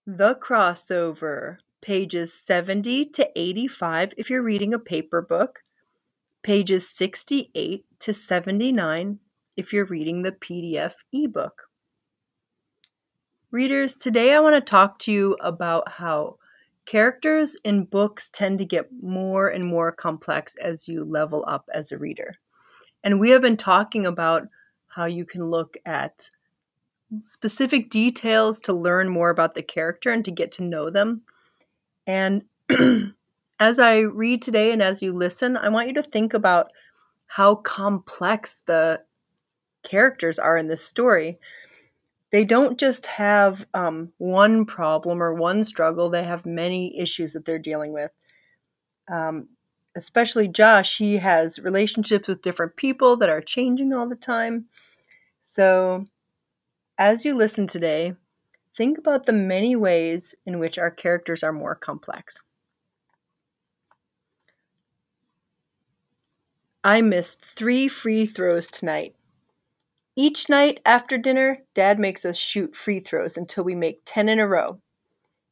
The Crossover, pages 70 to 85 if you're reading a paper book, pages 68 to 79 if you're reading the PDF ebook. Readers, today I want to talk to you about how characters in books tend to get more and more complex as you level up as a reader. And we have been talking about how you can look at specific details to learn more about the character and to get to know them. And as I read today and as you listen, I want you to think about how complex the characters are in this story. They don't just have one problem or one struggle. They have many issues that they're dealing with. Especially Josh, he has relationships with different people that are changing all the time. So as you listen today, think about the many ways in which our characters are more complex. I missed 3 free throws tonight. Each night after dinner, Dad makes us shoot free throws until we make 10 in a row.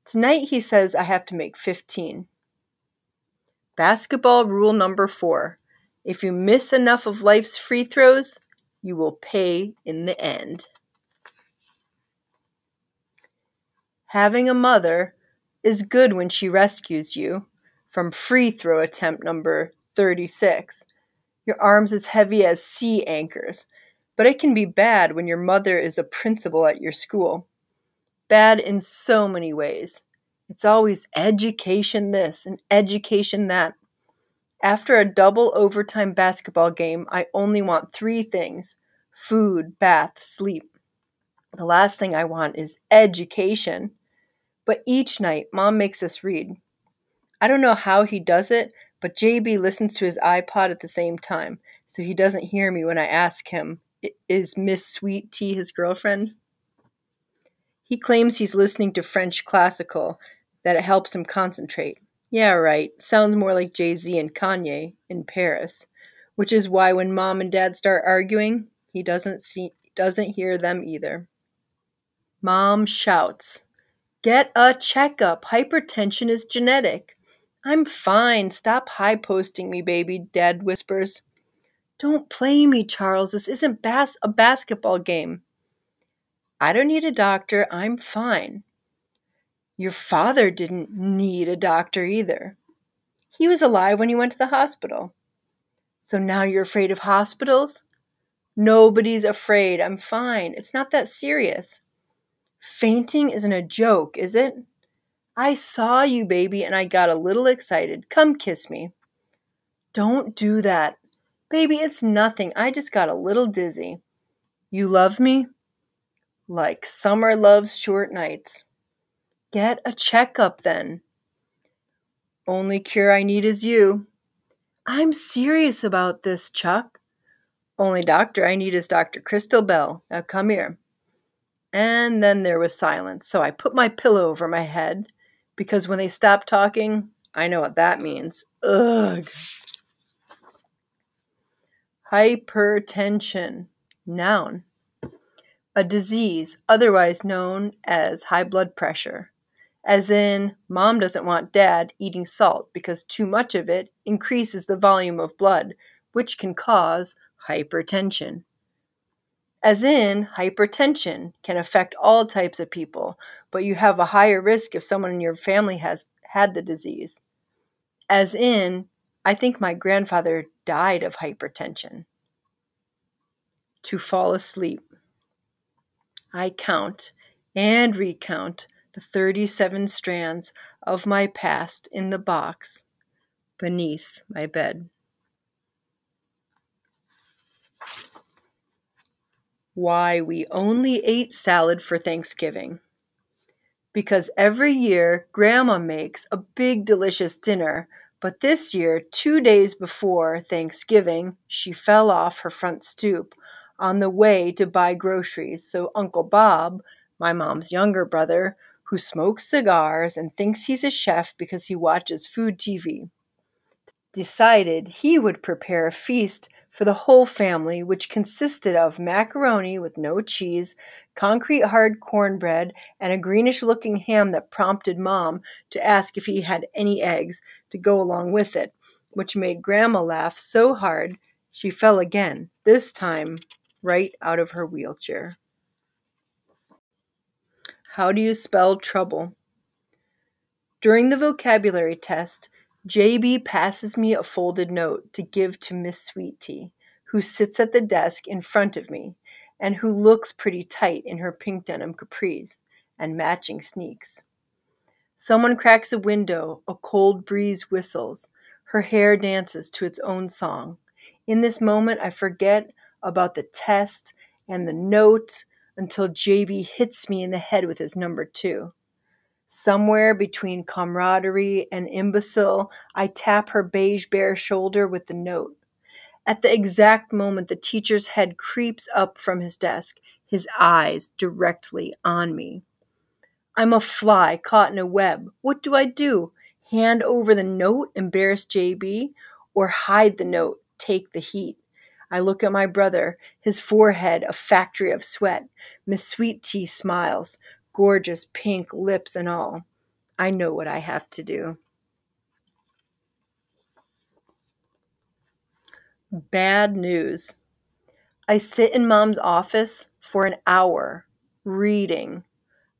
Tonight he says I have to make 15. Basketball rule number 4. If you miss enough of life's free throws, you will pay in the end. Having a mother is good when she rescues you from free throw attempt number 36. Your arms as heavy as sea anchors, but it can be bad when your mother is a principal at your school. Bad in so many ways. It's always education this and education that. After a double overtime basketball game, I only want 3 things: food, bath, sleep. The last thing I want is education. But each night, Mom makes us read. I don't know how he does it, but JB listens to his iPod at the same time, so he doesn't hear me when I ask him, is Miss Sweet Tea his girlfriend? He claims he's listening to French classical, that it helps him concentrate. Yeah, right. Sounds more like Jay-Z and Kanye in Paris, which is why when Mom and Dad start arguing, he doesn't hear them either. Mom shouts, "Get a checkup. Hypertension is genetic." "I'm fine. Stop high-posting me, baby," Dad whispers. "Don't play me, Charles. This isn't a basketball game." "I don't need a doctor. I'm fine." "Your father didn't need a doctor either. He was alive when he went to the hospital." "So now you're afraid of hospitals?" "Nobody's afraid. I'm fine. It's not that serious." "Fainting isn't a joke, is it?" "I saw you, baby, and I got a little excited. Come kiss me." "Don't do that." "Baby, it's nothing. I just got a little dizzy." "You love me?" "Like summer loves short nights." "Get a checkup then." "Only cure I need is you." "I'm serious about this, Chuck." "Only doctor I need is Dr. Crystal Bell. Now come here." And then there was silence, so I put my pillow over my head, because when they stop talking, I know what that means. Ugh. Hypertension. Noun. A disease, otherwise known as high blood pressure. As in, Mom doesn't want Dad eating salt because too much of it increases the volume of blood, which can cause hypertension. As in, hypertension can affect all types of people, but you have a higher risk if someone in your family has had the disease. As in, I think my grandfather died of hypertension. To fall asleep. I count and recount the 37 strands of my past in the box beneath my bed. Why we only ate salad for Thanksgiving. Because every year Grandma makes a big delicious dinner, but this year, 2 days before Thanksgiving, she fell off her front stoop on the way to buy groceries, so Uncle Bob, my mom's younger brother, who smokes cigars and thinks he's a chef because he watches food TV, decided he would prepare a feast for the whole family, which consisted of macaroni with no cheese, concrete hard cornbread, and a greenish-looking ham that prompted Mom to ask if he had any eggs to go along with it, which made Grandma laugh so hard she fell again, this time right out of her wheelchair. How do you spell trouble? During the vocabulary test, JB passes me a folded note to give to Miss Sweet Tea, who sits at the desk in front of me and who looks pretty tight in her pink denim capris and matching sneaks. Someone cracks a window, a cold breeze whistles, her hair dances to its own song. In this moment, I forget about the test and the note until JB hits me in the head with his number 2. Somewhere between camaraderie and imbecile, I tap her beige bare shoulder with the note. At the exact moment the teacher's head creeps up from his desk, his eyes directly on me. I'm a fly caught in a web. What do? Hand over the note, embarrass JB, or hide the note, take the heat? I look at my brother, his forehead a factory of sweat. Miss Sweet Tea smiles, gorgeous pink lips and all. I know what I have to do. Bad news. I sit in Mom's office for an hour, reading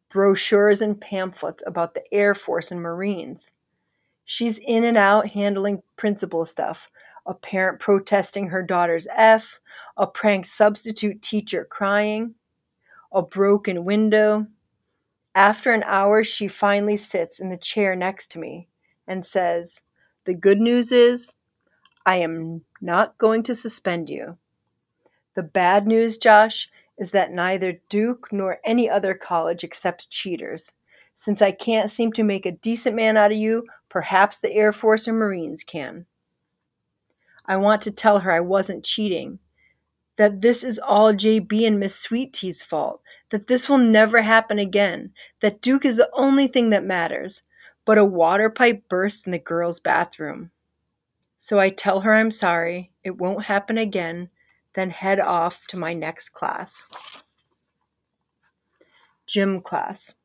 brochures and pamphlets about the Air Force and Marines. She's in and out handling principal stuff, a parent protesting her daughter's F, a prank substitute teacher crying, a broken window. After an hour, she finally sits in the chair next to me and says, "The good news is, I am not going to suspend you. The bad news, Josh, is that neither Duke nor any other college accepts cheaters. Since I can't seem to make a decent man out of you, perhaps the Air Force or Marines can." I want to tell her I wasn't cheating, that this is all JB and Miss Sweet Tea's fault, that this will never happen again, that Duke is the only thing that matters. But a water pipe bursts in the girls' bathroom. So I tell her I'm sorry, it won't happen again, then head off to my next class. Gym class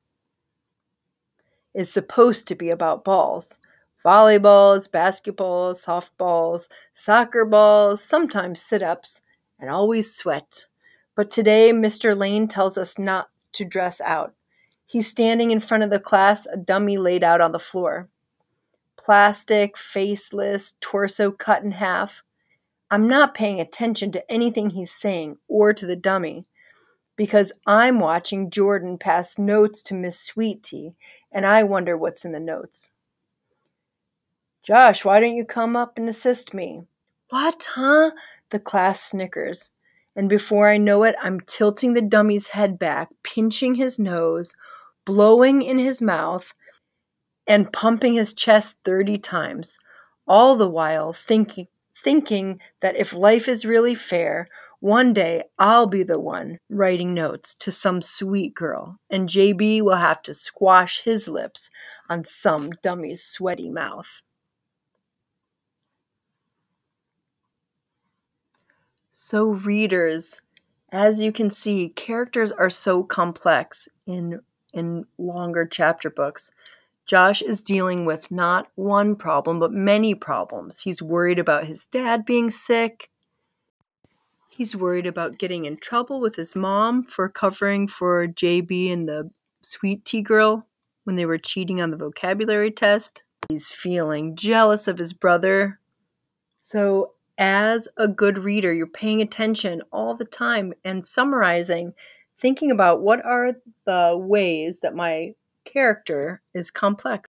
is supposed to be about balls. Volleyballs, basketballs, softballs, soccer balls, sometimes sit-ups, and always sweat. But today, Mr. Lane tells us not to dress out. He's standing in front of the class, a dummy laid out on the floor. Plastic, faceless, torso cut in half. I'm not paying attention to anything he's saying or to the dummy, because I'm watching Jordan pass notes to Miss Sweet Tea, and I wonder what's in the notes. "Josh, why don't you come up and assist me?" "What, huh?" The class snickers. And before I know it, I'm tilting the dummy's head back, pinching his nose, blowing in his mouth, and pumping his chest 30 times, all the while thinking that if life is really fair, one day I'll be the one writing notes to some sweet girl, and JB will have to squash his lips on some dummy's sweaty mouth. So readers, as you can see, characters are so complex in longer chapter books. Josh is dealing with not one problem, but many problems. He's worried about his dad being sick. He's worried about getting in trouble with his mom for covering for JB and the Sweet Tea girl when they were cheating on the vocabulary test. He's feeling jealous of his brother. So as a good reader, you're paying attention all the time and summarizing, thinking about what are the ways that my character is complex.